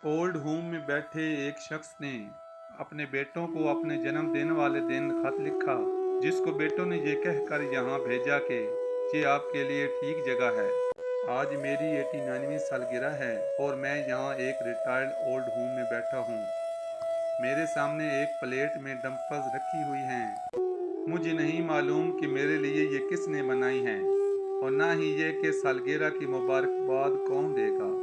Old home में बैठे एक शख्स ने अपने बेटों को अपने जन्मदिन वाले दिन खत लिखा, जिसको बेटों ने ये कहकर यहाँ भेजा कि ये आपके लिए ठीक जगह है। आज मेरी 89वीं सालगिरह है और मैं यहाँ एक रिटायर्ड ओल्ड होम में बैठा हूँ। मेरे सामने एक प्लेट में डम्पल्स रखी हुई हैं। मुझे नहीं मालूम कि मेरे लिए ये किसने बनाई हैं, और ना ही ये कि सालगिरह की मुबारकबाद कौन देगा।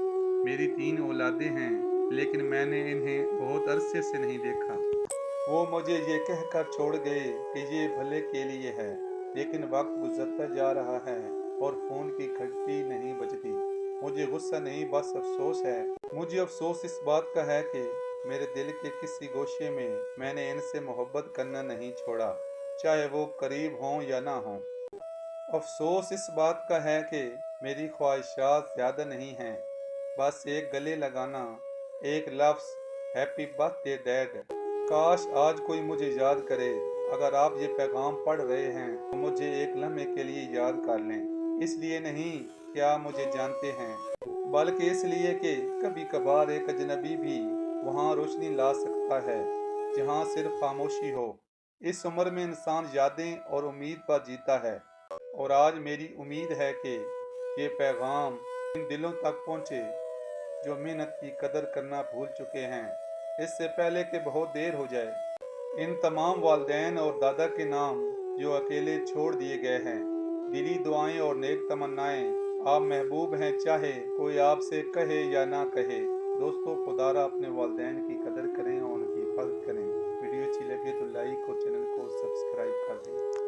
मेरी 3 औलादें हैं, लेकिन मैंने इन्हें बहुत अरसे से नहीं देखा। वो मुझे ये कहकर छोड़ गए कि ये भले के लिए है, लेकिन वक्त गुजरता जा रहा है और फ़ोन की घंटी नहीं बजती। मुझे गुस्सा नहीं, बस अफसोस है। मुझे अफसोस इस बात का है कि मेरे दिल के किसी गोशे में मैंने इनसे मोहब्बत करना नहीं छोड़ा, चाहे वो करीब हों या ना हों। अफसोस इस बात का है कि मेरी ख्वाहिशात ज़्यादा नहीं हैं, बस एक गले लगाना, एक लफ्ज़ हैप्पी बर्थडे डैड। काश आज कोई मुझे याद करे। अगर आप ये पैगाम पढ़ रहे हैं तो मुझे एक लम्हे के लिए याद कर लें, इसलिए नहीं कि आप मुझे जानते हैं, बल्कि इसलिए कि कभी कभार एक अजनबी भी वहाँ रोशनी ला सकता है जहाँ सिर्फ खामोशी हो। इस उम्र में इंसान यादें और उम्मीद पर जीता है, और आज मेरी उम्मीद है कि ये पैगाम इन दिलों तक पहुँचे जो मेहनत की कदर करना भूल चुके हैं, इससे पहले कि बहुत देर हो जाए। इन तमाम वालिदैन और दादा के नाम जो अकेले छोड़ दिए गए हैं, दिली दुआएं और नेक तमन्नाएं आप महबूब हैं, चाहे कोई आपसे कहे या ना कहे। दोस्तों, खुदारा अपने वालिदैन की कदर करें और उनकी हिफाजत करें। वीडियो अच्छी लगे तो लाइक और चैनल को सब्सक्राइब कर दें।